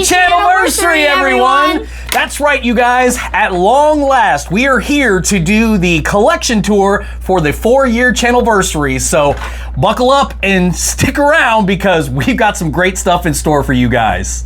Channelversary, everyone! That's right, you guys. At long last, we are here to do the collection tour for the 4-year Channelversary. So buckle up and stick around because we've got some great stuff in store for you guys.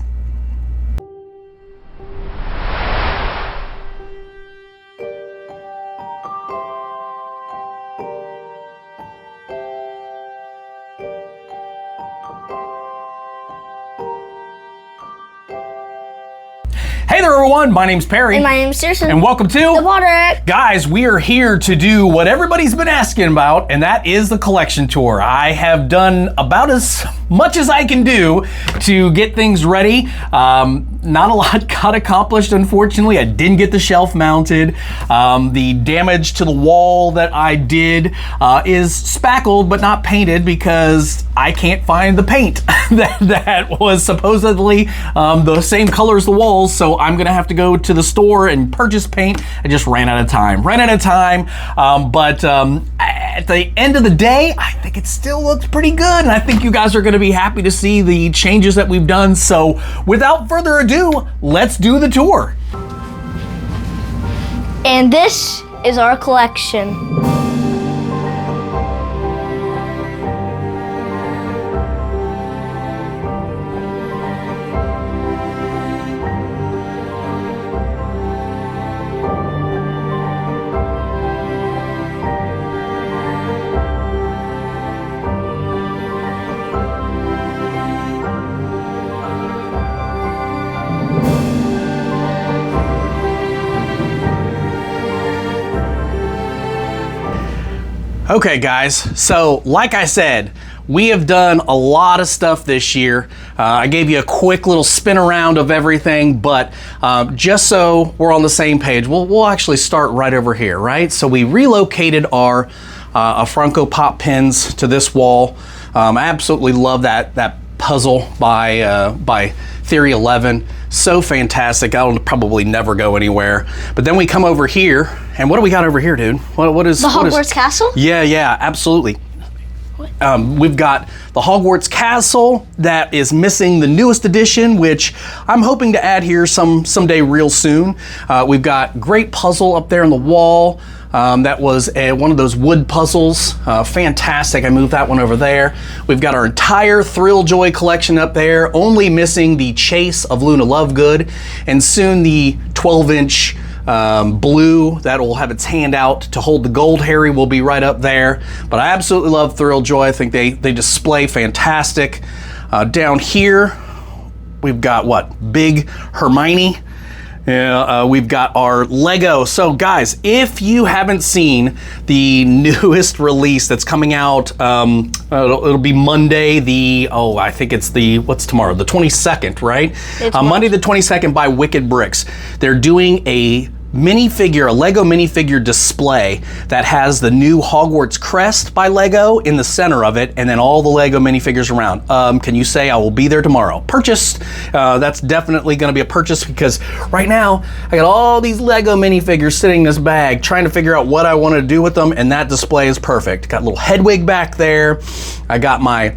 Hey there, everyone. My name's Perry. And my name's Susan. And welcome to the Water. Guys, we are here to do what everybody's been asking about, and that is the collection tour. I have done about as much as I can do to get things ready. Not a lot got accomplished, unfortunately. I didn't get the shelf mounted. The damage to the wall that I did is spackled but not painted because I can't find the paint that was supposedly the same color as the walls, so I'm gonna have to go to the store and purchase paint. I just ran out of time. But at the end of the day, I think it still looks pretty good, and I think you guys are gonna be happy to see the changes that we've done. So without further ado, let's do the tour. And this is our collection. Okay guys, so like I said, we have done a lot of stuff this year. I gave you a quick little spin around of everything, but just so we're on the same page, we'll actually start right over here, right? So we relocated our Franco pop pins to this wall. I absolutely love that puzzle by Theory 11. So fantastic. That'll probably never go anywhere. But then we come over here, and what do we got over here, dude? What is the Hogwarts Castle? Yeah, absolutely. We've got the Hogwarts Castle that is missing the newest edition, which I'm hoping to add here someday real soon. We've got great puzzle up there on the wall. That was one of those wood puzzles. Fantastic. I moved that one over there. We've got our entire Thrill Joy collection up there, only missing the Chase of Luna Lovegood, and soon the 12-inch blue that will have its hand out to hold the gold Harry will be right up there. But I absolutely love Thrill Joy. I think they display fantastic. Down here, we've got what? Big Hermione. We've got our Lego. So guys, if you haven't seen the newest release that's coming out, it'll be Monday, I think it's what's tomorrow? The 22nd, right? Monday the 22nd by Wicked Bricks. They're doing a Lego minifigure display that has the new Hogwarts crest by Lego in the center of it, and then all the Lego minifigures around. Can you say I will be there tomorrow? Purchased. That's definitely going to be a purchase because right now I got all these Lego minifigures sitting in this bag trying to figure out what I want to do with them, and that display is perfect. Got a little Hedwig back there. I got my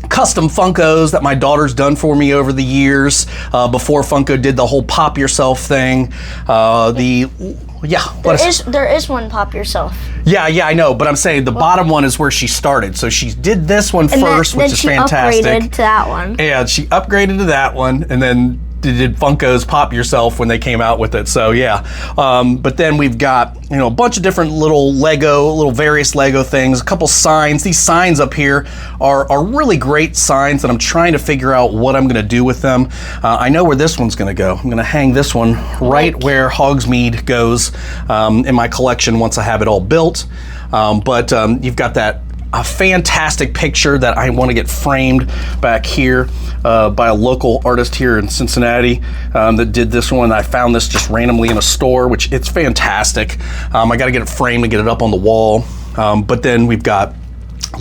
custom Funkos that my daughter's done for me over the years before Funko did the whole pop yourself thing. There is one pop yourself. Yeah, I know, but I'm saying the bottom one is where she started. So she did this one first, which is fantastic. Then she upgraded to that one. Yeah, she upgraded to that one, and then did Funko's Pop Yourself when they came out with it. So yeah, but then we've got a bunch of different little various Lego things, a couple signs. These signs up here are really great signs, and I'm trying to figure out what I'm gonna do with them. I know where this one's gonna go. I'm gonna hang this one right where Hogsmeade goes in my collection once I have it all built. But you've got a fantastic picture that I want to get framed back here by a local artist here in Cincinnati that did this one. I found this just randomly in a store, which it's fantastic. I got to get it framed and get it up on the wall. But then we've got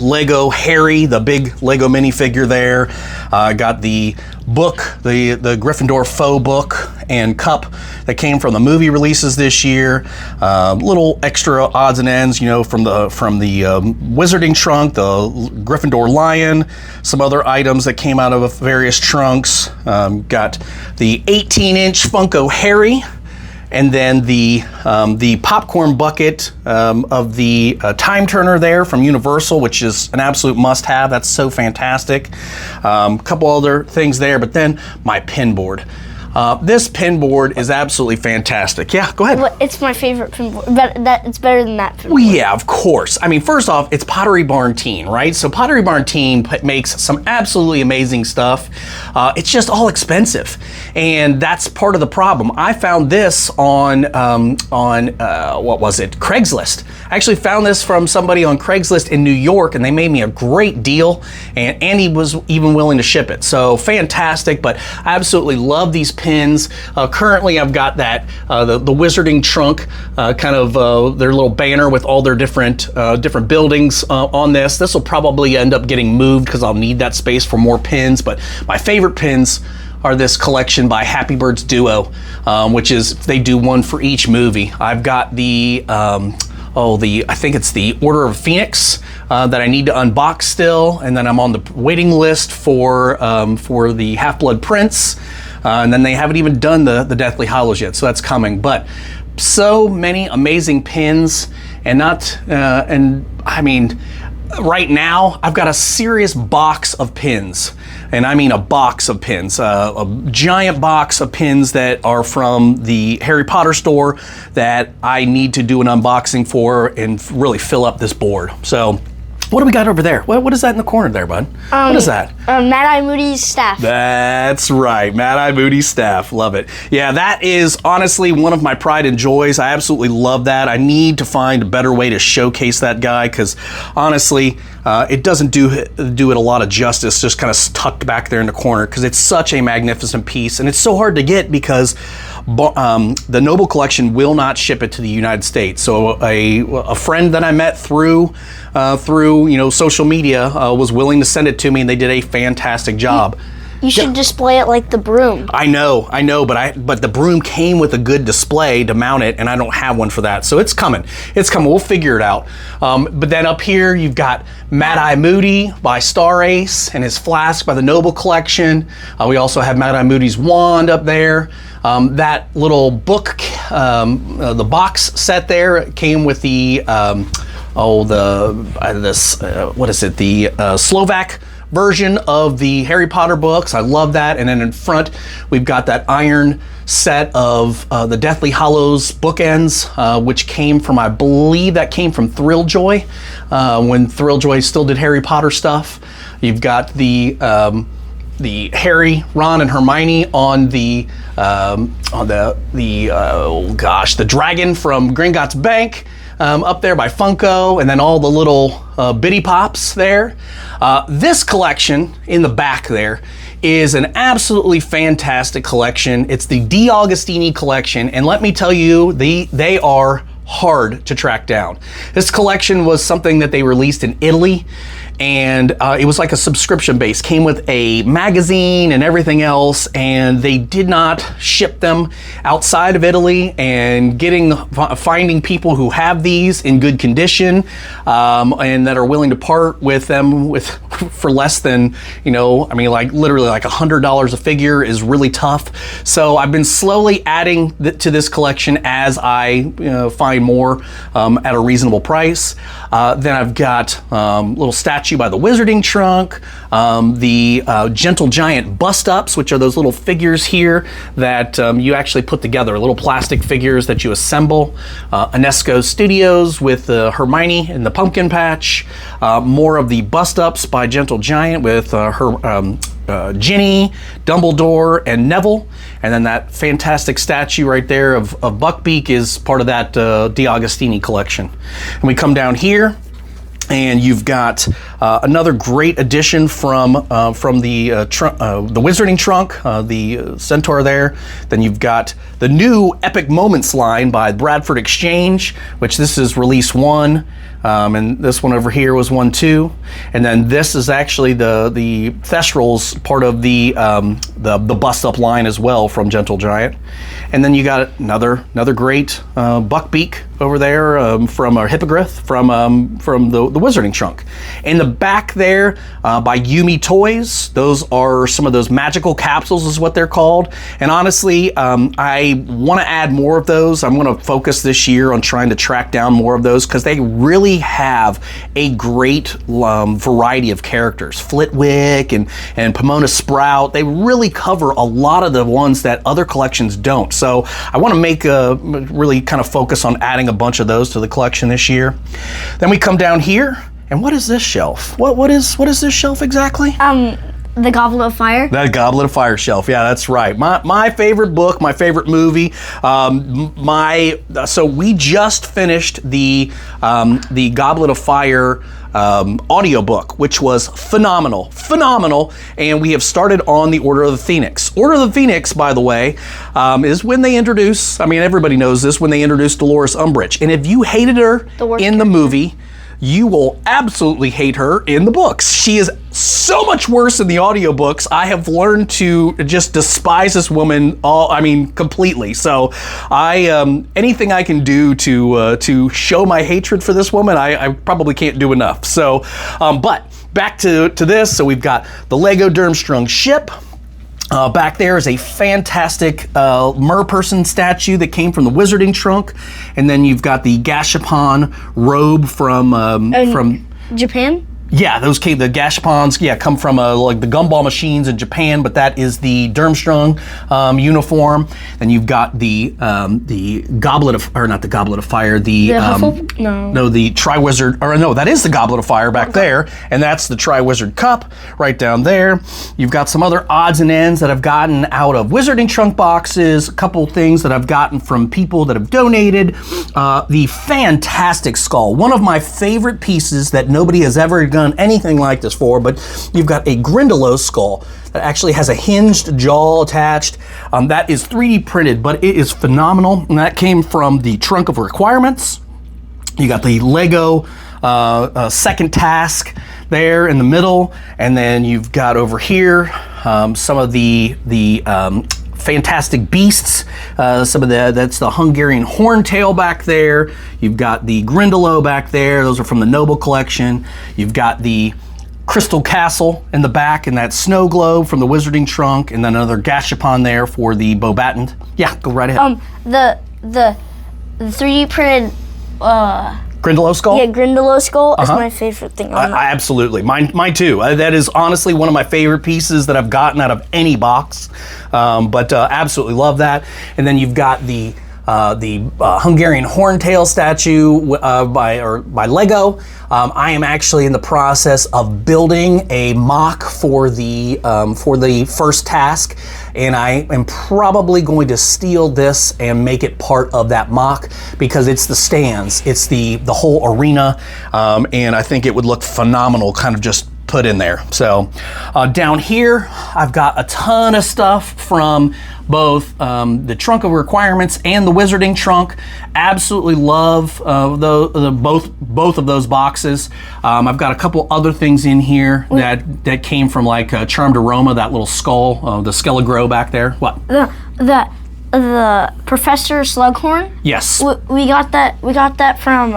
Lego Harry, the big Lego minifigure there. I got the book, the Gryffindor faux book and cup that came from the movie releases this year. Little extra odds and ends, you know, from the Wizarding trunk, the Gryffindor lion, some other items that came out of various trunks. Got the 18-inch Funko Harry. And then the popcorn bucket of the Time Turner there from Universal, which is an absolute must-have. That's so fantastic. Couple other things there, but then my pin board. This pin board is absolutely fantastic. Yeah, go ahead. Well, it's my favorite pin board, but it's better than that pin Well, board. yeah, of course. I mean, first off, it's Pottery Barn Teen, right? So Pottery Barn Teen makes some absolutely amazing stuff. It's just all expensive, and that's part of the problem. I found this on what was it? Craigslist. I actually found this from somebody on Craigslist in New York, and they made me a great deal, and Andy was even willing to ship it. So fantastic, but I absolutely love these pins. Currently, I've got that the Wizarding trunk, kind of their little banner with all their different buildings on this. This will probably end up getting moved because I'll need that space for more pins. But my favorite pins are this collection by Happy Birds Duo, which is they do one for each movie. I've got the I think it's the Order of Phoenix that I need to unbox still, and then I'm on the waiting list for the Half-Blood Prince. And then they haven't even done the Deathly Hallows yet, so that's coming. But so many amazing pins, and I mean, right now I've got a serious box of pins, and I mean a box of pins, a giant box of pins that are from the Harry Potter store that I need to do an unboxing for and really fill up this board. So. What do we got over there? What is that in the corner there, bud? What is that? Mad-Eye Moody's staff. That's right, Mad-Eye Moody's staff. Love it. Yeah, that is honestly one of my pride and joys. I absolutely love that. I need to find a better way to showcase that guy because honestly, it doesn't do it a lot of justice just kind of tucked back there in the corner because it's such a magnificent piece and it's so hard to get because the Noble Collection will not ship it to the United States. So a friend that I met through social media was willing to send it to me, and they did a fantastic job. You should display it like the broom. I know, but the broom came with a good display to mount it, and I don't have one for that. So it's coming. We'll figure it out. But then up here, you've got Mad-Eye Moody by Star Ace and his flask by the Noble Collection. We also have Mad-Eye Moody's wand up there. That little book, the box set there came with the Slovak version of the Harry Potter books. I love that. And then in front, we've got that iron set of the Deathly Hallows bookends, which came from, I believe that came from Thrilljoy, when Thrilljoy still did Harry Potter stuff. You've got the Harry, Ron, and Hermione on the dragon from Gringotts Bank. Up there by Funko, and then all the little bitty pops there. This collection in the back there is an absolutely fantastic collection. It's the DeAugustini collection, and let me tell you, they are hard to track down. This collection was something that they released in Italy, and it was like a subscription base, came with a magazine and everything else, and they did not ship them outside of Italy. And finding people who have these in good condition and that are willing to part with them for less than, literally like $100 a figure is really tough. So I've been slowly adding to this collection as I find more at a reasonable price. Then I've got little statue by the Wizarding trunk, the Gentle Giant bust-ups, which are those little figures here that you actually put together, little plastic figures that you assemble. Inesco Studios with Hermione and the pumpkin patch. More of the bust-ups by Gentle Giant with Ginny, Dumbledore, and Neville. And then that fantastic statue right there of Buckbeak is part of that DeAugustini collection. And we come down here, And you've got another great addition from the Wizarding Trunk, the Centaur there. Then you've got the new Epic Moments line by Bradford Exchange, which this is release 1. And this one over here was 1, 2, and then this is actually the Thestrals part of the bust up line as well from Gentle Giant, and then you got another great Buckbeak over there from our Hippogriff from the Wizarding Trunk. In the back there by Yumi Toys, those are some of those magical capsules is what they're called, and honestly I want to add more of those. I'm going to focus this year on trying to track down more of those because they really have a great variety of characters. Flitwick and Pomona Sprout, they really cover a lot of the ones that other collections don't. So I want to make really kind of focus on adding a bunch of those to the collection this year. Then we come down here, and what is this shelf? What is this shelf exactly? The Goblet of Fire. That Goblet of Fire shelf, yeah, that's right. My favorite book, my favorite movie. So we just finished the Goblet of Fire audiobook, which was phenomenal, and we have started on the Order of the Phoenix. Order of the Phoenix, by the way, is when they introduce, I mean, everybody knows this, when they introduced Dolores Umbridge. And if you hated her in the movie, you will absolutely hate her in the books. She is so much worse in the audiobooks. I have learned to just despise this woman completely. So anything I can do to show my hatred for this woman, I probably can't do enough. So, but back to this. So we've got the Lego Durmstrang ship. Back there is a fantastic merperson statue that came from the Wizarding Trunk, and then you've got the Gashapon robe from Japan. Yeah, the Gashapons, come from like the gumball machines in Japan, but that is the Durmstrang uniform. Then you've got the Goblet of, or not the Goblet of Fire, the Triwizard, or no, that is the Goblet of Fire back there, and that's the Triwizard Cup right down there. You've got some other odds and ends that I've gotten out of Wizarding Trunk boxes, a couple things that I've gotten from people that have donated. The fantastic skull, one of my favorite pieces that nobody has ever done anything like this for, but you've got a Grindylow skull that actually has a hinged jaw attached. That is 3D printed, but it is phenomenal, and that came from the Trunk of Requirements. You got the Lego second task there in the middle, and then you've got over here some of the fantastic beasts. Some of that's the Hungarian Horntail back there. You've got the Grindylow back there. Those are from the Noble Collection. You've got the Crystal Castle in the back and that snow globe from the Wizarding Trunk, and then another Gashapon there for the Beaubatant. Yeah, go right ahead. The 3D printed Grindylow skull? Yeah, Grindylow skull is my favorite thing on that. Absolutely, mine too. That is honestly one of my favorite pieces that I've gotten out of any box. But absolutely love that. And then you've got the Hungarian Horntail statue by Lego. I am actually in the process of building a mock for the first task, and I am probably going to steal this and make it part of that mock because it's the stands, it's the whole arena, and I think it would look phenomenal, kind of just put in there. So down here, I've got a ton of stuff from both the Trunk of Requirements and the Wizarding Trunk. Absolutely love both of those boxes. I've got a couple other things in here that came from like Charmed Aroma, that little skull, the Skelegro back there. What? The Professor Slughorn. Yes. We got that from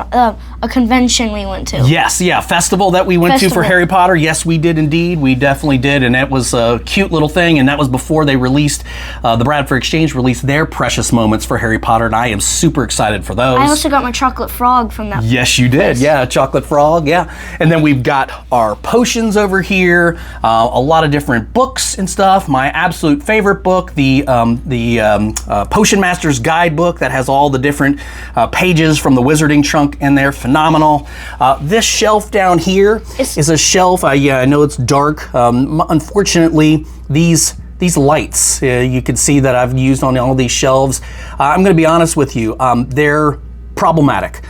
a convention we went to. Yes, yeah, festival that we went to for Harry Potter. Yes, we did indeed. We definitely did, and it was a cute little thing. And that was before they released the Bradford Exchange released their Precious Moments for Harry Potter, and I am super excited for those. I also got my chocolate frog from that. Yes, you did. Yeah, chocolate frog. Yeah, and then we've got our potions over here. A lot of different books and stuff. My absolute favorite book, the Potion Master's Guidebook, that has all the different pages from the Wizarding Trunk in there. Phenomenal. This shelf down here is a shelf. I know it's dark. Unfortunately, these lights, you can see that I've used on all these shelves. I'm going to be honest with you. They're problematic.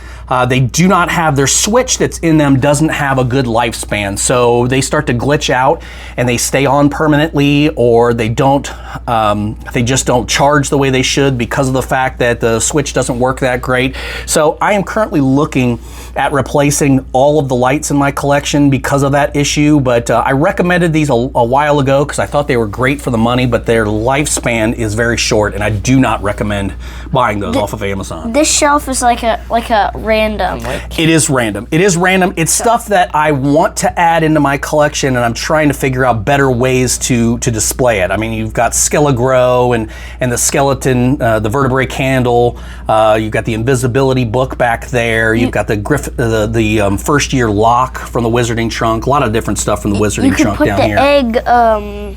they do not have, their switch that's in them doesn't have a good lifespan. So they start to glitch out and they stay on permanently, or they just don't charge the way they should because of the fact that the switch doesn't work that great. So I am currently looking at replacing all of the lights in my collection because of that issue, but I recommended these a while ago because I thought they were great for the money, but their lifespan is very short, and I do not recommend buying those off of Amazon. This shelf is like a random. It is random. It is random. It's stuff that I want to add into my collection, and I'm trying to figure out better ways to display it. I mean, you've got Skele-Gro and the skeleton, the vertebrae candle. You've got the invisibility book back there. You've got the first year lock from the Wizarding Trunk. A lot of different stuff from the Wizarding Trunk down here. You could put the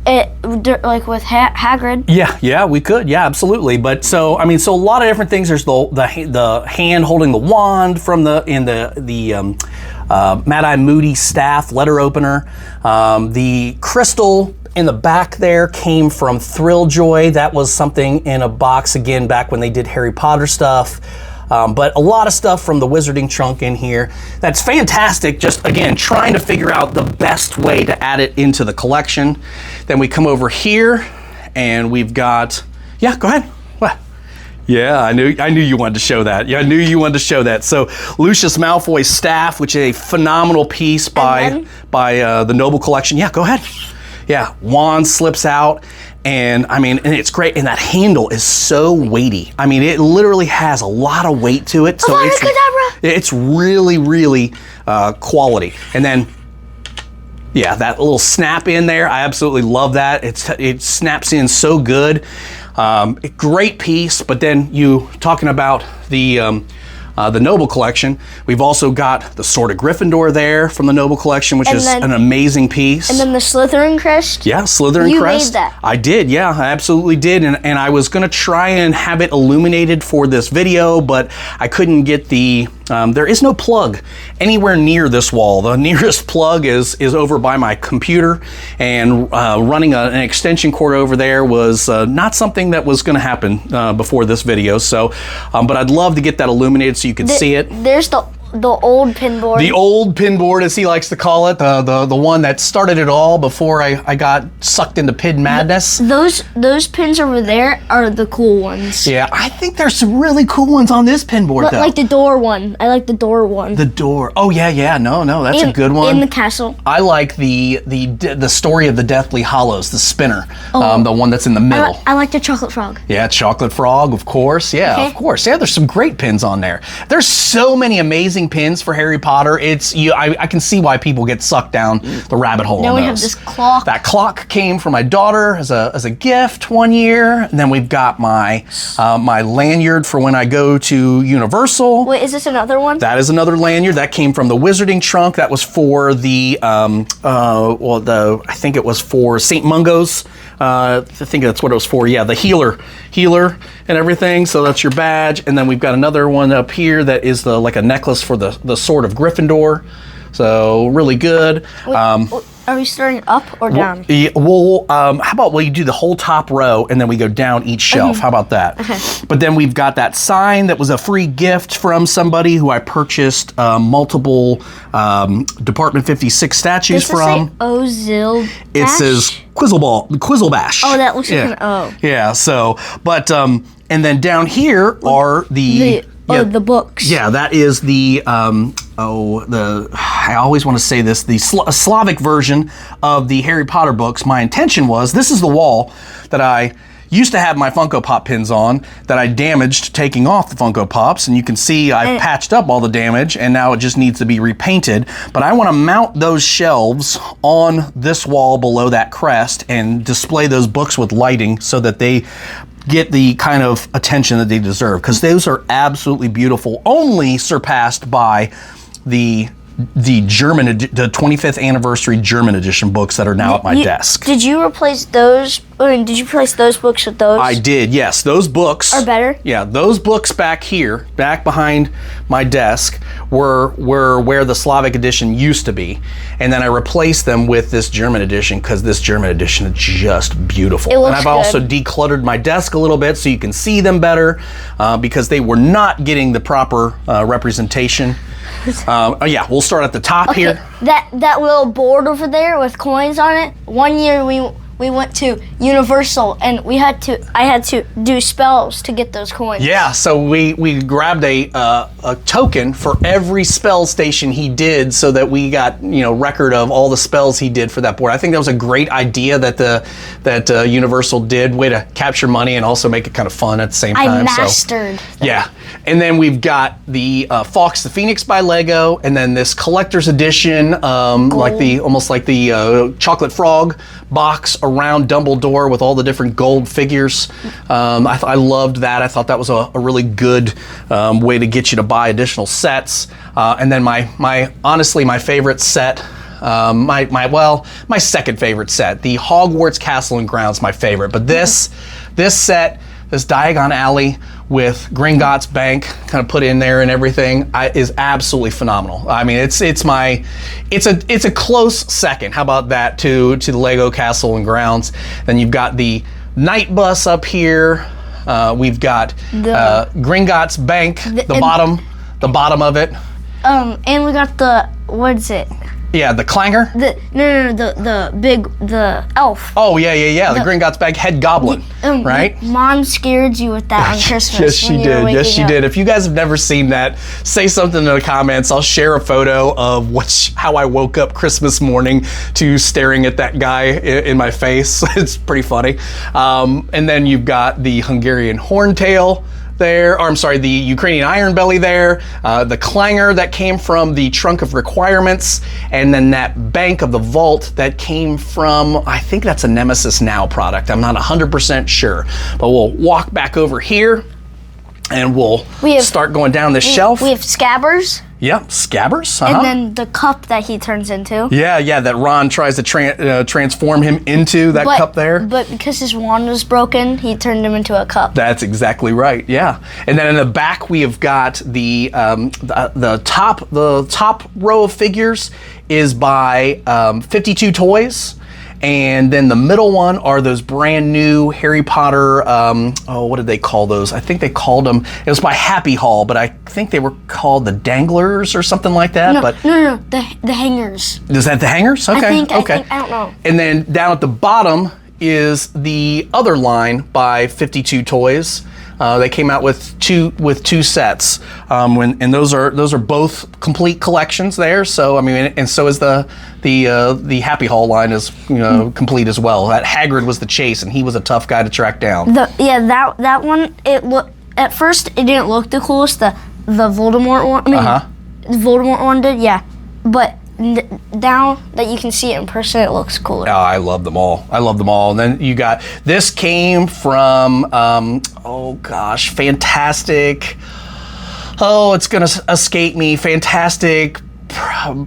egg, like with Hagrid. Yeah, we could. Yeah, absolutely. But so a lot of different things. There's the hand holding the wand from the Mad-Eye Moody staff letter opener. The crystal in the back there came from Thrilljoy. That was something in a box again back when they did Harry Potter stuff. But a lot of stuff from the Wizarding Trunk in here. That's fantastic. Just, again, trying to figure out the best way to add it into the collection. Then we come over here, and we've got... Yeah, go ahead. What? Yeah, I knew you wanted to show that. Yeah, I knew you wanted to show that. So, Lucius Malfoy's staff, which is a phenomenal piece by the Noble Collection. Yeah, go ahead. Yeah, wand slips out. And it's great. And that handle is so weighty. I mean, it literally has a lot of weight to it. So it's really, really quality. And then, yeah, that little snap in there, I absolutely love that. It snaps in so good. Great piece. But then you talking about the Noble Collection. We've also got the Sword of Gryffindor there from the Noble Collection, which is an amazing piece. And then the Slytherin crest? Yeah, Slytherin crest. You made that. I did, yeah, I absolutely did. And I was gonna try and have it illuminated for this video, but I couldn't get there is no plug anywhere near this wall. The nearest plug is over by my computer, and running an extension cord over there was not something that was gonna happen before this video. So, but I'd love to get that illuminated so you can see it. There's the old pin board. The old pin board, as he likes to call it, the one that started it all before I got sucked into pin madness. Those pins over there are the cool ones. Yeah, I think there's some really cool ones on this pin board, though. Like the door one. I like the door one. The door. Oh yeah. No, that's a good one. In the castle. I like the story of the Deathly Hallows, the spinner, the one that's in the middle. I like the chocolate frog. Yeah, chocolate frog, of course. Yeah, okay. Of course. Yeah, there's some great pins on there. There's so many amazing pins for Harry Potter. I can see why people get sucked down the rabbit hole. Now we have this clock. That clock came from my daughter as a gift one year. And then we've got my my lanyard for when I go to Universal. Wait, is this another one? That is another lanyard that came from the Wizarding Trunk. That was for the I think it was for St. Mungo's. I think that's what it was for. Yeah, the healer and everything. So that's your badge. And then we've got another one up here that is like a necklace for the Sword of Gryffindor. So really good. Are we starting up or down? How about we do the whole top row and then we go down each shelf? How about that? Okay. But then we've got that sign that was a free gift from somebody who I purchased multiple Department 56 statues from. Does it say Ozil? It says Quizzlebash. Oh, that looks like an O. Yeah. So, but and then down here are the books. Yeah, that is I always want to say this, the Slavic version of the Harry Potter books. My intention was, this is the wall that I used to have my Funko Pop pins on that I damaged taking off the Funko Pops, and you can see I've patched up all the damage, and now it just needs to be repainted. But I want to mount those shelves on this wall below that crest and display those books with lighting so that they get the kind of attention that they deserve, because those are absolutely beautiful, only surpassed by the the the 25th anniversary German edition books that are now at my desk. Did you replace those? I mean, did you replace those books with those? I did, yes. Those books are better. Yeah, those books back here, back behind my desk, were where the Slavic edition used to be, and then I replaced them with this German edition because this German edition is just beautiful. It looks and I've good. also decluttered my desk a little bit so you can see them better because they were not getting the proper representation. Yeah, we'll start at the top here. That little board over there with coins on it. One year we went to Universal and I had to do spells to get those coins. Yeah, so we grabbed a token for every spell station he did, so that we got record of all the spells he did for that board. I think that was a great idea that Universal did. Way to capture money and also make it kind of fun at the same time. I mastered. Yeah, and then we've got the Fox the Phoenix by Lego, and then this collector's edition, almost like the Chocolate Frog box around Dumbledore with all the different gold figures. I loved that. I thought that was a really good way to get you to buy additional sets. And then honestly my favorite set. My second favorite set, the Hogwarts Castle and Grounds, my favorite. But this set, this Diagon Alley with Gringotts Bank kind of put in there and everything, is absolutely phenomenal. I mean, it's a close second. How about that to the Lego Castle and Grounds? Then you've got the Night Bus up here. We've got Gringotts Bank, the bottom of it. And we got what is it? Yeah, the clanger. The elf. Oh yeah. The Gringotts Bank head goblin, right? Mom scared you with that on Christmas. Yes, she did. Yes, she did. If you guys have never seen that, say something in the comments. I'll share a photo of how I woke up Christmas morning to staring at that guy in my face. It's pretty funny. And then you've got the Hungarian Horntail there, or I'm sorry, the Ukrainian Iron Belly there, the clanger that came from the Trunk of Requirements, and then that Bank of the Vault that came from, I think that's a Nemesis Now product. I'm not 100% sure, but we'll walk back over here and we'll start going down this shelf. We have Scabbers. Yep, Scabbers. And then the cup that he turns into. Yeah, that Ron tries to transform him into that cup there. But because his wand was broken, he turned him into a cup. That's exactly right, yeah. And then in the back we have got the top row of figures is by 52 Toys. And then the middle one are those brand new Harry Potter, what did they call those? I think they called them, it was by Happy Hall, but I think they were called the Danglers or something like that. No, the Hangers. Is that the Hangers? Okay, I don't know. And then down at the bottom is the other line by 52 Toys. They came out with two sets, and those are both complete collections there. So I mean, and so is the Happy Hall line is complete as well. That Hagrid was the chase, and he was a tough guy to track down. That one, at first it didn't look the coolest. The Voldemort one. The Voldemort one did, yeah, but. Now that you can see it in person, it looks cooler. Oh, I love them all. And then you got, this came from, fantastic. Oh, it's gonna escape me. Fantastic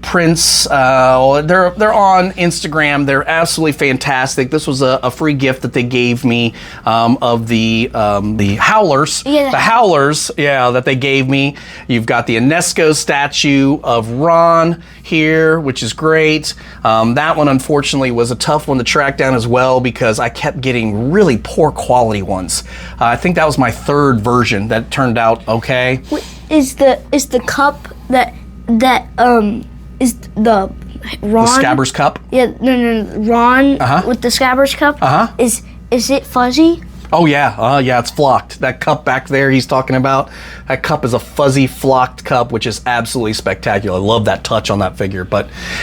Prince. They're on Instagram. They're absolutely fantastic. This was a free gift that they gave me of the Howlers. Yeah. The Howlers, that they gave me. You've got the UNESCO statue of Ron here, which is great. That one, unfortunately, was a tough one to track down as well because I kept getting really poor quality ones. I think that was my third version that turned out okay. Is the cup that is the Ron? The Scabbers cup? Yeah, no, Ron with the Scabbers cup. Is it fuzzy? Oh yeah, it's flocked. That cup back there he's talking about, that cup is a fuzzy flocked cup, which is absolutely spectacular. I love that touch on that figure.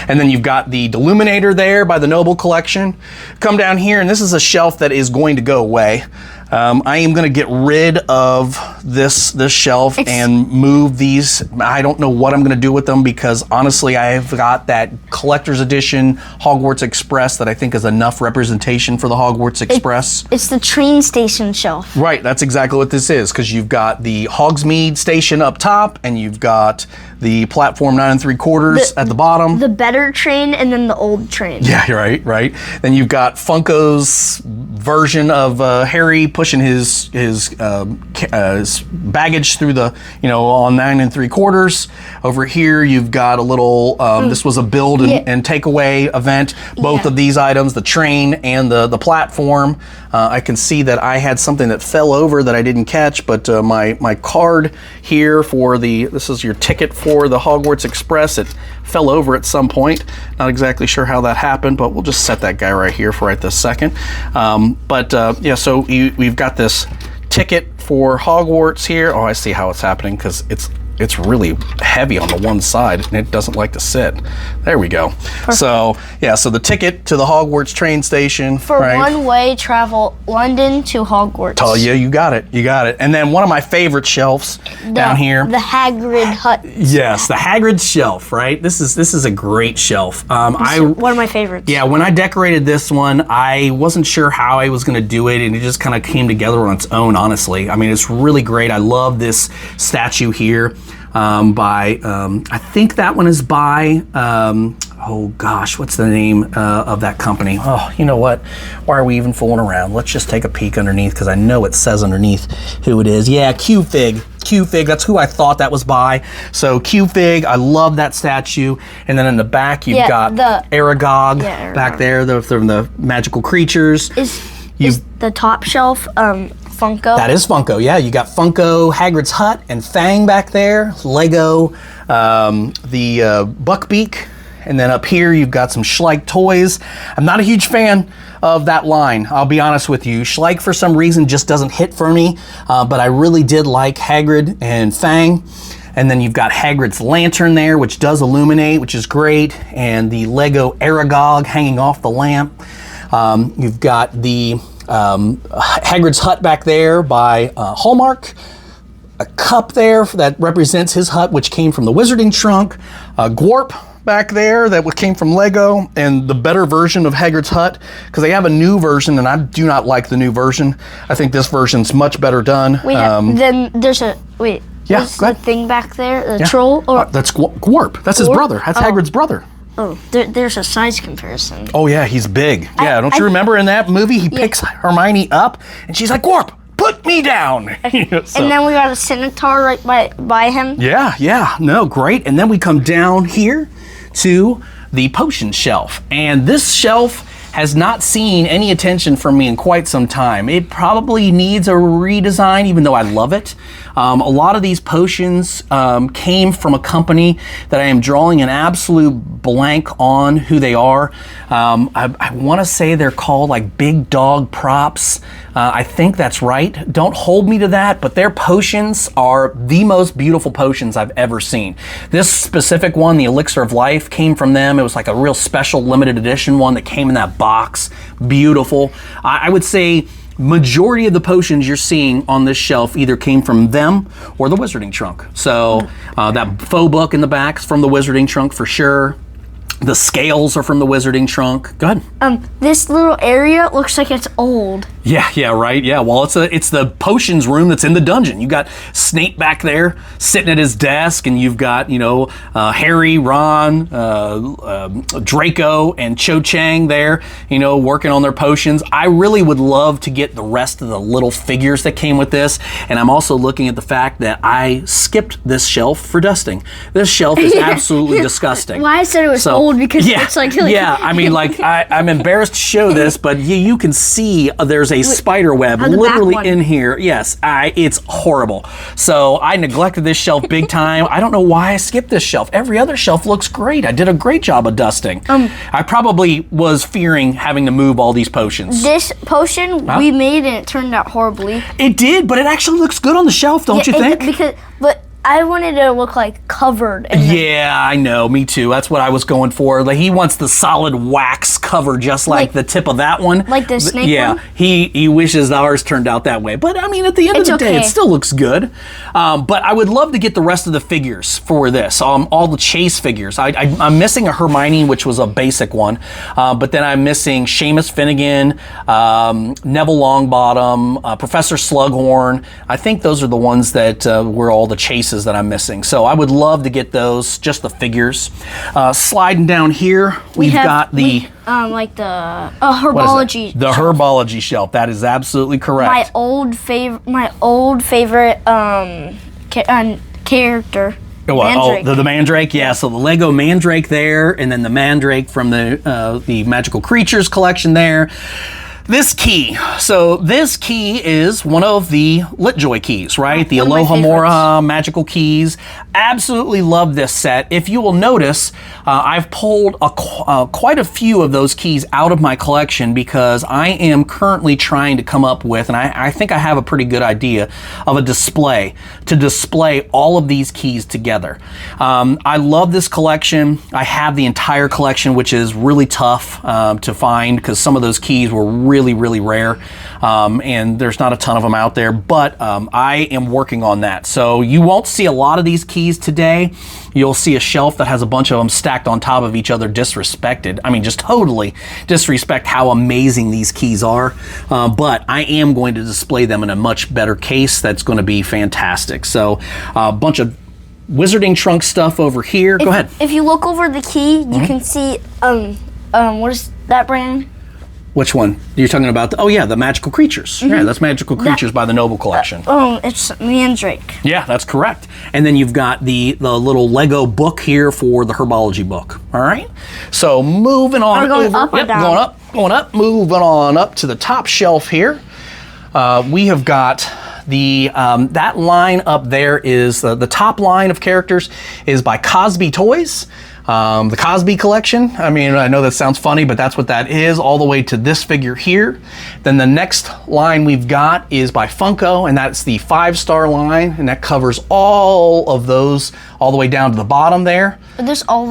And then you've got the Deluminator there by the Noble Collection. Come down here, and this is a shelf that is going to go away. I am going to get rid of this shelf and move these. I don't know what I'm going to do with them because honestly, I've got that collector's edition Hogwarts Express that I think is enough representation for the Hogwarts Express. It's the train station shelf. Right, that's exactly what this is because you've got the Hogsmeade station up top and you've got the platform 9 3/4 at the bottom. The better train and then the old train. Yeah, right. Then you've got Funko's version of Harry pushing his baggage through the, on 9 3/4. Over here, you've got a little. This was a build and takeaway event. Both of these items, the train and the platform. I can see that I had something that fell over that I didn't catch, but my card here for this is your ticket for the Hogwarts Express. It fell over at some point. Not exactly sure how that happened, but we'll just set that guy right here for right this second. So we've got this ticket for Hogwarts here. Oh, I see how it's happening because it's really heavy on the one side and it doesn't like to sit. There we go. Perfect. So the ticket to the Hogwarts train station. For one-way travel, London to Hogwarts. Oh yeah, you got it. And then one of my favorite shelves down here. The Hagrid hut. Yes, the Hagrid shelf, right? This is a great shelf. One of my favorites. Yeah, when I decorated this one, I wasn't sure how I was going to do it and it just kind of came together on its own, honestly. I mean, it's really great. I love this statue here. I think that one is by, oh gosh, what's the name of that company? Oh, you know what? Why are we even fooling around? Let's just take a peek underneath because I know it says underneath who it is. Yeah, Q-Fig, that's who I thought that was by. So Q-Fig, I love that statue. And then in the back, you've got the Aragog back there, from the magical creatures. Is the top shelf Funko? That is Funko, yeah. You got Funko, Hagrid's Hut, and Fang back there. Lego, the Buckbeak. And then up here, you've got some Schleich toys. I'm not a huge fan of that line, I'll be honest with you. Schleich, for some reason, just doesn't hit for me. But I really did like Hagrid and Fang. And then you've got Hagrid's lantern there, which does illuminate, which is great. And the Lego Aragog hanging off the lamp. You've got the Hagrid's hut back there by Hallmark, a cup there that represents his hut, which came from the Wizarding Trunk, Gwarp back there that came from Lego, and the better version of Hagrid's hut, because they have a new version, and I do not like the new version. I think this version's much better done. Then there's there's the thing back there, the troll? That's Gwarp. That's his brother. That's Hagrid's brother. Oh, there's a size comparison. Oh yeah, he's big. Yeah, don't you remember in that movie he picks Hermione up and she's like, Gwarp, put me down. And then we got a Scimitar right by him. Yeah, no, great. And then we come down here to the potion shelf. And this shelf has not seen any attention from me in quite some time. It probably needs a redesign, even though I love it. A lot of these potions came from a company that I am drawing an absolute blank on who they are. I want to say they're called like Big Dog Props. I think that's right. Don't hold me to that, but their potions are the most beautiful potions I've ever seen. This specific one, the Elixir of Life, came from them. It was like a real special limited edition one that came in that box. Beautiful. I would say majority of the potions you're seeing on this shelf either came from them or the Wizarding Trunk. So that faux book in the back is from the Wizarding Trunk for sure. The scales are from the Wizarding Trunk. Go ahead. This little area looks like it's old. Yeah, right. Yeah, well, it's the potions room that's in the dungeon. You got Snape back there sitting at his desk, and you've got Harry, Ron, Draco, and Cho Chang there, working on their potions. I really would love to get the rest of the little figures that came with this, and I'm also looking at the fact that I skipped this shelf for dusting. This shelf is absolutely disgusting. Why I said it was old because it's like I mean, like I'm embarrassed to show this, but you can see there's a spider web literally in here. Yes, it's horrible. So I neglected this shelf big time. I don't know why I skipped this shelf. Every other shelf looks great. I did a great job of dusting. I probably was fearing having to move all these potions. This potion we made and it turned out horribly. It did, but it actually looks good on the shelf, don't you think? But I wanted it to look like covered. Yeah, I know. Me too. That's what I was going for. Like, he wants the solid wax cover, just like the tip of that one. Like the snake one? He wishes ours turned out that way. But I mean, at the end of the day, it still looks good. But I would love to get the rest of the figures for this. All the Chase figures. I'm missing a Hermione, which was a basic one. But then I'm missing Seamus Finnegan, Neville Longbottom, Professor Slughorn. I think those are the ones that were all the Chases that I'm missing. So I would love to get those, just the figures. Sliding down here, we've got the herbology. The herbology shelf. That is absolutely correct. My old favorite character. Mandrake. The Mandrake, yeah. So the Lego Mandrake there, and then the Mandrake from the Magical Creatures collection there. This key. So this key is one of the Litjoy keys, right? The Alohomora magical keys. Absolutely love this set. If you will notice, I've pulled quite a few of those keys out of my collection because I am currently trying to come up with, and I think I have a pretty good idea of a display to display all of these keys together. I love this collection. I have the entire collection, which is really tough to find because some of those keys were really rare, and there's not a ton of them out there, but I am working on that. So you won't see a lot of these keys today. You'll see a shelf that has a bunch of them stacked on top of each other, disrespected. I mean, just totally disrespect how amazing these keys are, but I am going to display them in a much better case that's going to be fantastic. So a bunch of Wizarding Trunk stuff over here. Go ahead. If you look over the key, you can see, what is that brand? Which one? You're talking about the Magical Creatures. Yeah, that's Magical Creatures by the Noble Collection. It's Mandrake. Yeah, that's correct. And then you've got the little Lego book here for the herbology book. All right. So moving on We're going up or down? Going up. Moving on up to the top shelf here. We have got that line up there is the top line of characters is by Cosby Toys. The Cosby collection. I mean, I know that sounds funny, but that's what that is, all the way to this figure here. Then the next line we've got is by Funko, and that's the 5-star line, and that covers all of those, all the way down to the bottom there. Are this all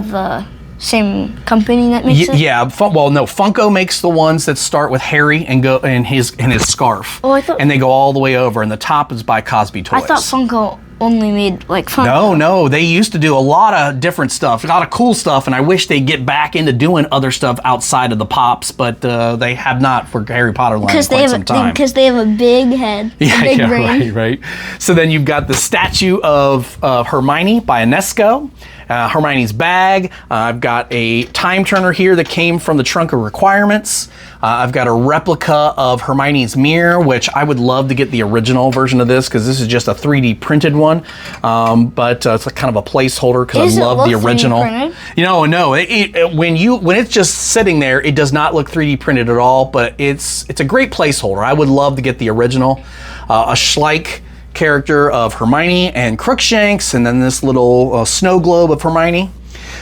the same company that makes it? Yeah. Well, no, Funko makes the ones that start with Harry and go and his scarf. Oh, I thought. And they go all the way over, and the top is by Cosby Toys. I thought Funko only made like Funko. No, they used to do a lot of different stuff, a lot of cool stuff, and I wish they'd get back into doing other stuff outside of the pops, but they have not for Harry Potter line in quite some time. Because they have a big head, big brain. Right. So then you've got the statue of Hermione by Inesco. Hermione's bag. I've got a time turner here that came from the Trunk of Requirements. I've got a replica of Hermione's mirror, which I would love to get the original version of this because this is just a 3D printed one. But it's like kind of a placeholder because I love the original. 3D printed? You know, no. When it's just sitting there, it does not look 3D printed at all. But it's a great placeholder. I would love to get the original. A Schleich character of Hermione and Crookshanks, and then this little snow globe of Hermione.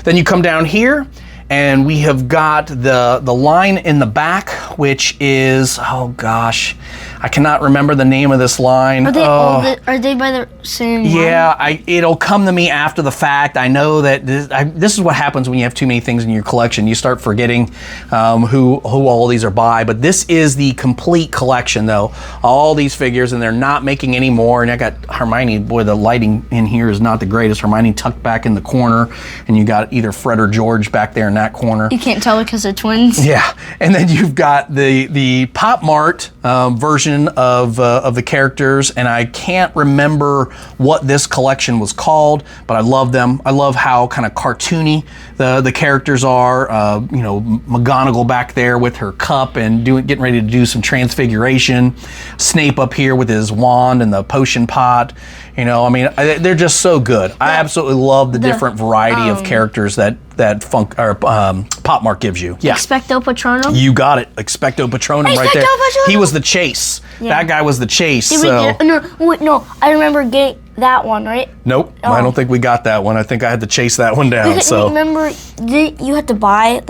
Then you come down here, and we have got the line in the back, which is, oh gosh, I cannot remember the name of this line. Are they by the same line? Yeah, it'll come to me after the fact. I know that this is what happens when you have too many things in your collection. You start forgetting who all these are by. But this is the complete collection, though. All these figures, and they're not making any more. And I got Hermione. Boy, the lighting in here is not the greatest. Hermione tucked back in the corner, and you got either Fred or George back there in that corner. You can't tell because they're twins. Yeah, and then you've got the Pop Mart version of the characters, and I can't remember what this collection was called, but I love them. I love how kind of cartoony the characters are. You know, McGonagall back there with her cup and getting ready to do some transfiguration. Snape up here with his wand and the potion pot. You know, I mean, they're just so good. I absolutely love the different variety of characters that Pop Mart gives you. Yeah. Expecto Patronum? You got it. Expecto Patronum right there. Patronum. He was the Chase. Yeah. That guy was the Chase. No, I remember getting that one, right? Nope. I don't think we got that one. I think I had to chase that one down. So remember, you had to buy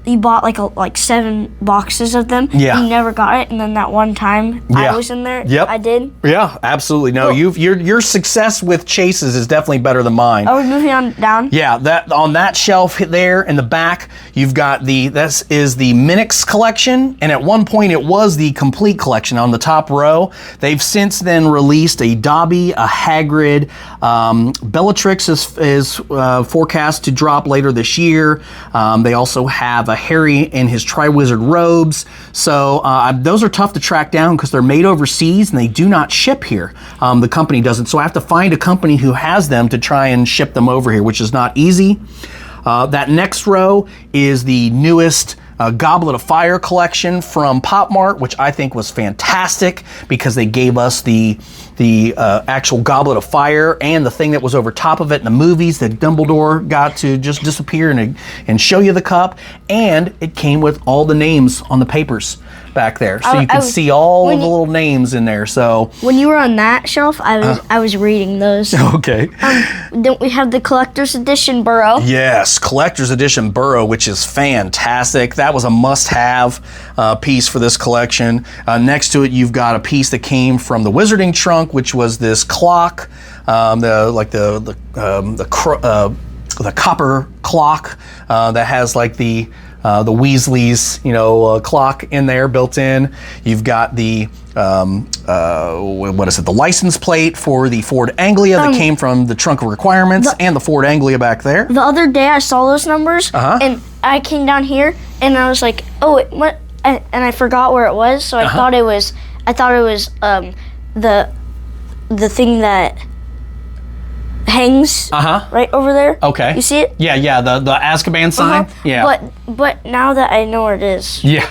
you bought like 7 boxes of them. Yeah. And you never got it, and then that one time I was in there. Yep. I did. Yeah, absolutely. No, your success with chases is definitely better than mine. Are we moving on down? Yeah, that on that shelf there in the back, you've got this is the Minix collection, and at one point it was the complete collection on the top row. They've since then released a Dobby, a Hagrid, Bellatrix is forecast to drop later this year. They also have a Harry in his Triwizard robes. So those are tough to track down because they're made overseas and they do not ship here. The company doesn't. So I have to find a company who has them to try and ship them over here, which is not easy. That next row is the newest Goblet of Fire collection from Pop Mart, which I think was fantastic because they gave us the actual Goblet of Fire and the thing that was over top of it in the movies that Dumbledore got to just disappear and show you the cup, and it came with all the names on the papers back there, so you can see all of the little names in there. So when you were on that shelf, I was reading those. Okay. Don't we have the collector's edition Burrow? Yes, collector's edition Burrow, which is fantastic. That was a must-have piece for this collection. Next to it, you've got a piece that came from the Wizarding Trunk, which was this clock, the copper clock that has like the Weasleys, clock in there built in. You've got the the license plate for the Ford Anglia that came from the Trunk of Requirements, and the Ford Anglia back there. The other day I saw those numbers, and I came down here and I was like, oh, what? And I forgot where it was, so I thought it was the thing that hangs right over there. Okay. You see it? Yeah, the Azkaban sign. Yeah. But now that I know where it is. Yeah.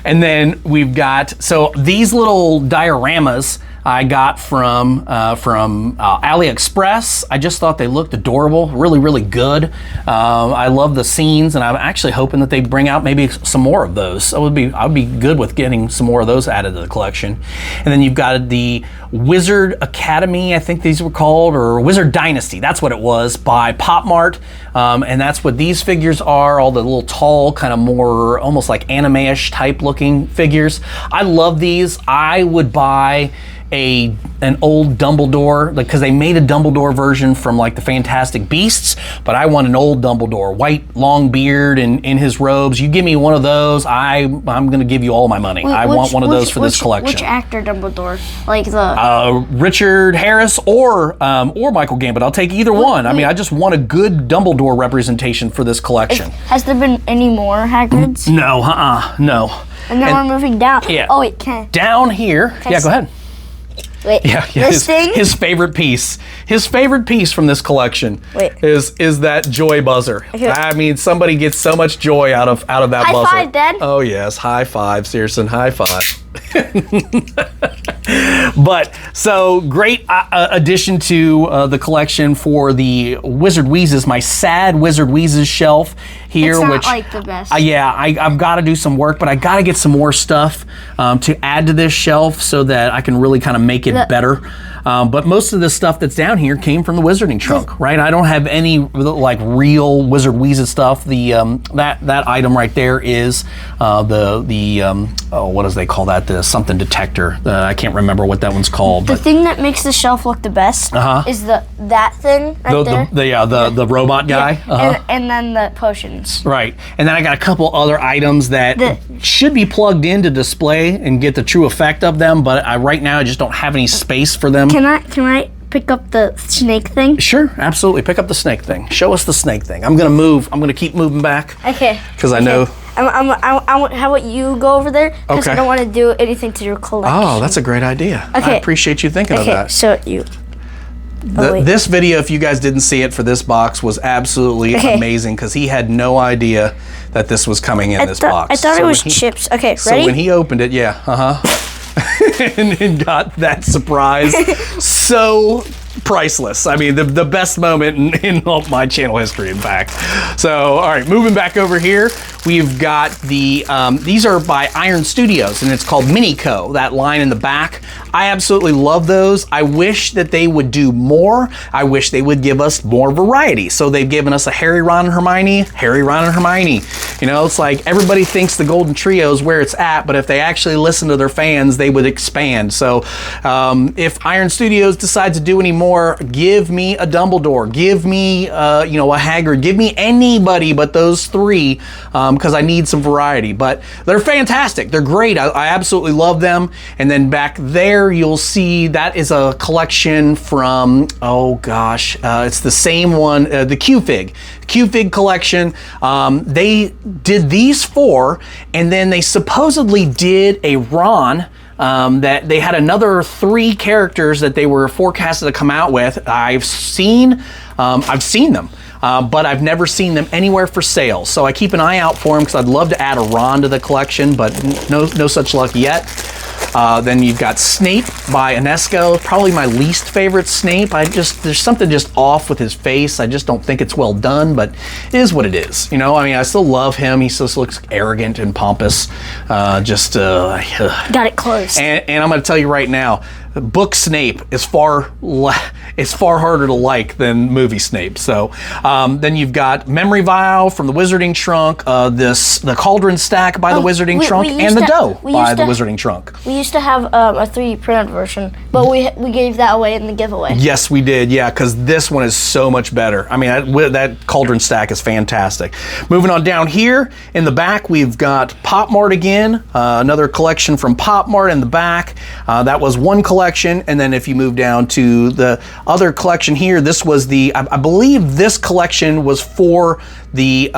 And then we've got, so these little dioramas I got from AliExpress. I just thought they looked adorable, really, really good. I love the scenes, and I'm actually hoping that they bring out maybe some more of those. I'd be good with getting some more of those added to the collection. And then you've got the Wizard Academy, I think these were called, or Wizard Dynasty. That's what it was, by Pop Mart. And that's what these figures are, all the little tall, kind of more almost like anime-ish type looking figures. I love these. I would buy an old Dumbledore, because they made a Dumbledore version from like the Fantastic Beasts, but I want an old Dumbledore, white, long beard, and in his robes. You give me one of those, I'm going to give you all my money. I want one of those for this collection. Which actor Dumbledore? Like the Richard Harris or Michael Gambon. I'll take either one. I mean, I just want a good Dumbledore representation for this collection. Has there been any more Hagrids? No, no. And then we're moving down. Yeah. Oh wait, can down here? Yeah, go ahead. Wait, this thing? His favorite piece. His favorite piece from this collection is that joy buzzer. Okay. I mean, somebody gets so much joy out of that buzzer. High five, Dad. Oh yes, high five, Searson, high five. But so great addition to the collection for the Wizard Wheezes, my sad Wizard Wheezes shelf here. It's not which like the best. I've got to do some work, but I got to get some more stuff to add to this shelf so that I can really kind of make it better. But most of the stuff that's down here came from the Wizarding Trunk, right? I don't have any like real Wizard Wheezes stuff. The that item right there is what does they call that? The something detector. I can't remember what that one's called. The thing that makes the shelf look the best is that thing right there. The robot guy. Yeah. And then the potions. Right. And then I got a couple other items that should be plugged in to display and get the true effect of them, but right now I just don't have any space for them. Can I pick up the snake thing? Sure, absolutely. Pick up the snake thing. Show us the snake thing. I'm gonna move. I'm gonna keep moving back. Okay. Because I know. How about you go over there? Because I don't want to do anything to your collection. Oh, that's a great idea. Okay. I appreciate you thinking of that. Okay, so you. This video, if you guys didn't see it for this box, was absolutely amazing because he had no idea that this was coming in this box. I thought it was chips. Okay, ready? So when he opened it, and got that surprise so priceless. I mean, the best moment in all my channel history, in fact. So, all right, moving back over here, we've got the, these are by Iron Studios, and it's called Minico, that line in the back. I absolutely love those. I wish that they would do more. I wish they would give us more variety. So they've given us a Harry, Ron, and Hermione, Harry, Ron, and Hermione. You know, it's like everybody thinks the Golden Trio is where it's at, but if they actually listen to their fans, they would expand. So if Iron Studios decides to do any more, give me a Dumbledore, give me you know, a Hagrid, give me anybody but those three, because I need some variety. But they're fantastic. They're great. I absolutely love them. And then back there, you'll see that is a collection from, oh gosh, it's the same one, the Q-Fig collection. They did these four, and then they supposedly did a Ron, that they had another 3 characters that they were forecasted to come out with. I've seen them. But I've never seen them anywhere for sale. So I keep an eye out for them because I'd love to add a Ron to the collection, but no such luck yet. Then you've got Snape by Inesco, probably my least favorite Snape. There's something just off with his face. I just don't think it's well done, but it is what it is. You know, I mean, I still love him. He still looks arrogant and pompous. Got it close. And I'm going to tell you right now, book Snape is far harder to like than movie Snape. So then you've got Memory Vial from the Wizarding Trunk, the Cauldron Stack by the Wizarding Trunk, and the Dough by the Wizarding Trunk. We used to have a 3D printed version, but we gave that away in the giveaway. Yes, we did. Yeah, because this one is so much better. I mean, that Cauldron Stack is fantastic. Moving on down here in the back, we've got Pop Mart again, another collection from Pop Mart in the back. That was one collection. And then if you move down to the other collection here, this was I believe this collection was for the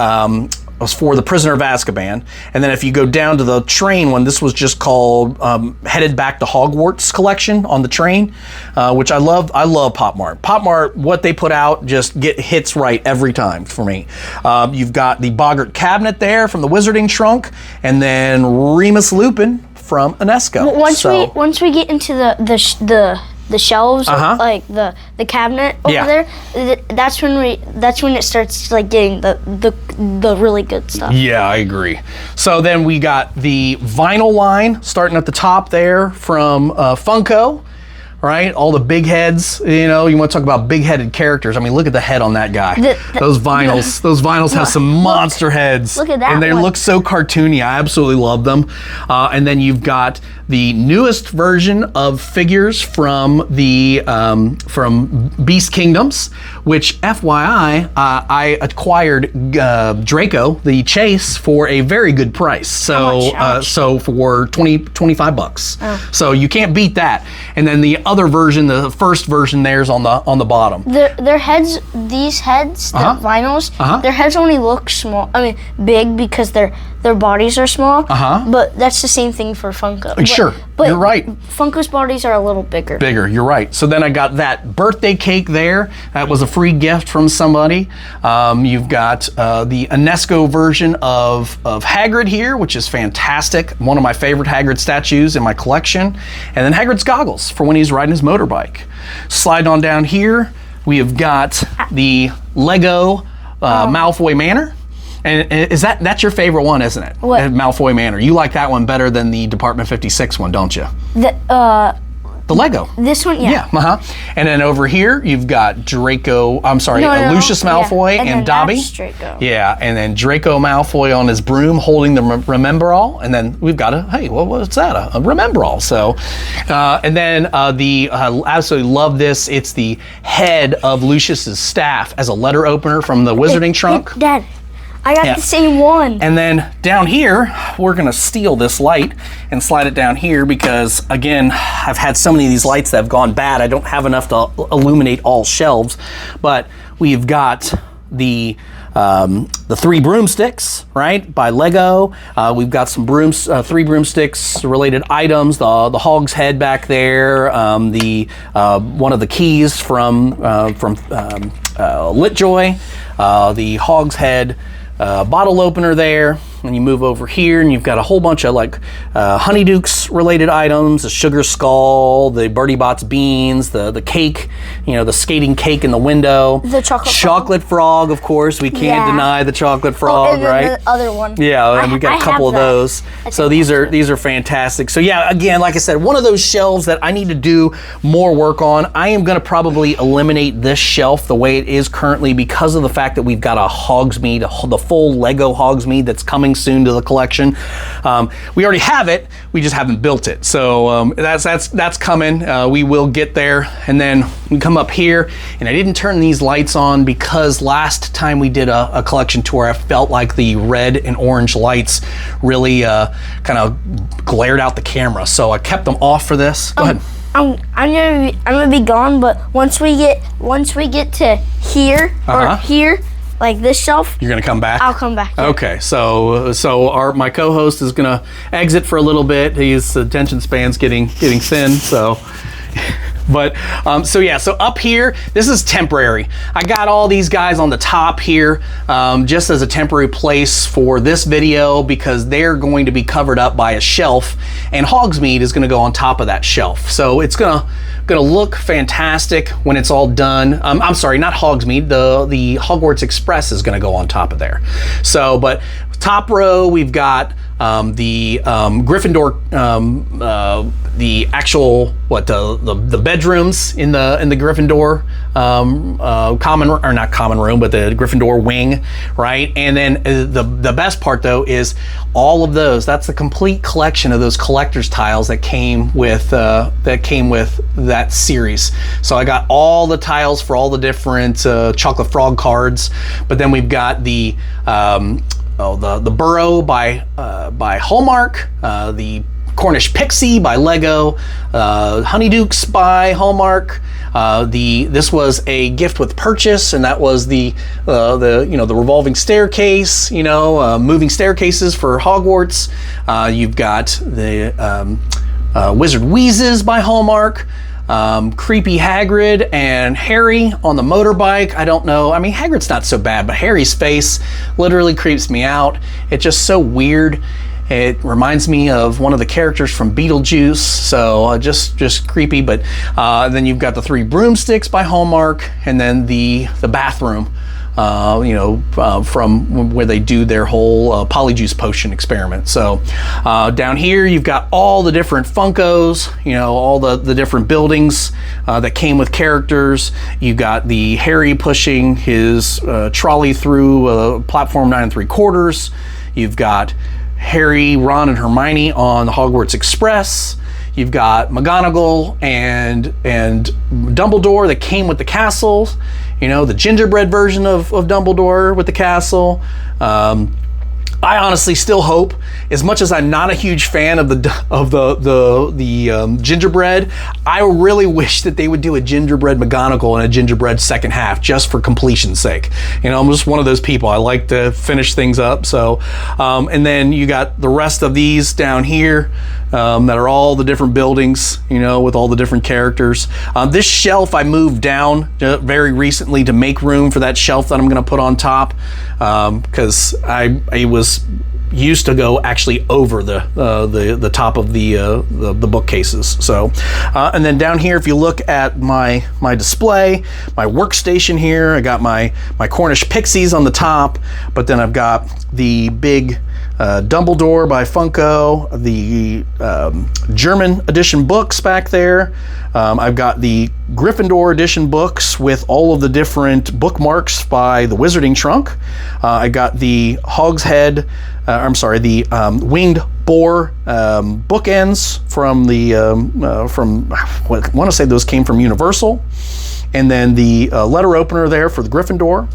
Prisoner of Azkaban. And then if you go down to the train one, this was just called Headed Back to Hogwarts collection on the train, which I love. I love Pop Mart. Pop Mart, what they put out just hits right every time for me. You've got the Boggart cabinet there from the Wizarding Trunk, and then Remus Lupin from Inesco. Once we get into the shelves, like the cabinet over there, that's when it starts like getting the really good stuff. Yeah, I agree. So then we got the vinyl line starting at the top there from Funko. Right, all the big heads. You know, you want to talk about big-headed characters. I mean, look at the head on that guy. Those vinyls have some monster heads. Look at that. And they look so cartoony. I absolutely love them. And then you've got the newest version of figures from the from Beast Kingdoms, which FYI, I acquired Draco the Chase for a very good price. So so for $25. Oh. So you can't beat that. And then the other version, the first version, there's on the bottom. Their heads, these heads, the vinyls, their heads only look small. I mean, big because their bodies are small. But that's the same thing for Funko. Sure, but you're right. Funko's bodies are a little bigger. You're right. So then I got that birthday cake there. That was a free gift from somebody. You've got the Inesco version of Hagrid here, which is fantastic. One of my favorite Hagrid statues in my collection. And then Hagrid's goggles for when he's riding his motorbike. Slide on down here, we have got the Lego Malfoy Manor. And is that's your favorite one, isn't it? What? Malfoy Manor. You like that one better than the Department 56 one, don't you? The Lego. This one, yeah. Yeah, And then over here, you've got Lucius Malfoy and Dobby. Draco. Yeah, and then Draco Malfoy on his broom holding the Remember-All. And then we've got what's that? A Remember-All. So, and then I absolutely love this. It's the head of Lucius's staff as a letter opener from the Wizarding Trunk. Dad, I got the same one. And then down here, we're gonna steal this light and slide it down here because, again, I've had so many of these lights that have gone bad. I don't have enough to illuminate all shelves. But we've got the 3 broomsticks, right, by Lego. We've got some 3 broomsticks related items. The hog's head back there. One of the keys from Litjoy. The hog's head bottle opener there. and you move over here, and you've got a whole bunch of like Honeydukes related items, the sugar skull, the Bertie Bott's beans, the cake, you know, the skating cake in the window. The chocolate frog, of course. We can't deny the chocolate frog, and right? The other one. Yeah, and we got a couple of those. So these are fantastic. So yeah, again, like I said, one of those shelves that I need to do more work on. I am going to probably eliminate this shelf the way it is currently because of the fact that we've got a Hogsmeade, the full Lego Hogsmeade that's coming soon to the collection. We already have it, we just haven't built it. So that's coming. We will get there. And then we come up here, and I didn't turn these lights on because last time we did a collection tour, I felt like the red and orange lights really kind of glared out the camera. So I kept them off for this. Go ahead. I'm gonna be gone, but once we get to here or here, like this shelf, you're gonna come back? I'll come back. Yeah. Okay, so my co-host is gonna exit for a little bit. His attention span's getting thin, so. But so up here, this is temporary. I got all these guys on the top here just as a temporary place for this video because they're going to be covered up by a shelf, and Hogsmeade is going to go on top of that shelf. So it's gonna look fantastic when it's all done. I'm sorry, not Hogsmeade. The Hogwarts Express is going to go on top of there. So, but top row we've got the Gryffindor, the actual the bedrooms in the Gryffindor common, or not common room, but the Gryffindor wing, right? And then the best part though is all of those. That's the complete collection of those collector's tiles that came with that series. So I got all the tiles for all the different Chocolate Frog cards, but then we've got the Burrow by Hallmark, the Cornish Pixie by Lego, Honeydukes by Hallmark. This was a gift with purchase, and that was the revolving staircase, moving staircases for Hogwarts. You've got the Wizard Wheezes by Hallmark. Creepy Hagrid and Harry on the motorbike. I don't know. I mean, Hagrid's not so bad, but Harry's face literally creeps me out. It's just so weird. It reminds me of one of the characters from Beetlejuice, so just creepy. But then you've got the 3 broomsticks by Hallmark, and then the bathroom. From where they do their whole polyjuice potion experiment. So down here you've got all the different Funkos, all the different buildings that came with characters. You've got the Harry pushing his trolley through platform 9 3/4. You've got Harry, Ron, and Hermione on the Hogwarts Express. You've got McGonagall and Dumbledore that came with the castle. The gingerbread version of Dumbledore with the castle. I honestly still hope, as much as I'm not a huge fan of the gingerbread, I really wish that they would do a gingerbread McGonagall and a gingerbread second half just for completion's sake. I'm just one of those people. I like to finish things up. So, and then you got the rest of these down here that are all the different buildings, with all the different characters. This shelf I moved down very recently to make room for that shelf that I'm going to put on top, because I was used to go actually over the top of the bookcases. So, and then down here, if you look at my display, my workstation here, I got my Cornish Pixies on the top, but then I've got the big Dumbledore by Funko, the German edition books back there. I've got the Gryffindor edition books with all of the different bookmarks by the Wizarding Trunk. I got the Hogshead, the Winged Boar bookends from I want to say those came from Universal. And then the letter opener there for the Gryffindor.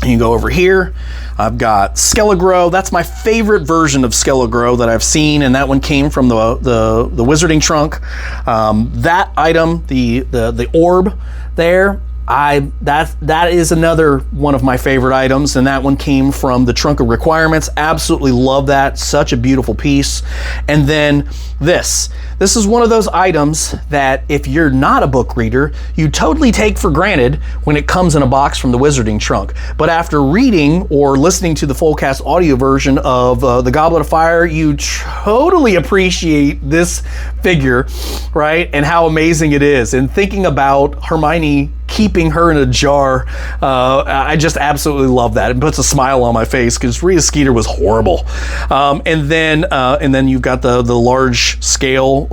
You can go over here. I've got Skelegro. That's my favorite version of Skelegro that I've seen, and that one came from the Wizarding Trunk. That item, the orb there, That is another one of my favorite items, and that one came from the Trunk of Requirements. Absolutely love that. Such a beautiful piece. And then this is one of those items that if you're not a book reader, you totally take for granted when it comes in a box from the Wizarding Trunk. But after reading or listening to the full cast audio version of The Goblet of Fire, you totally appreciate this figure, right? And how amazing it is. And thinking about Hermione keeping her in a jar, I just absolutely love that. It puts a smile on my face because Rita Skeeter was horrible. And then you've got the large scale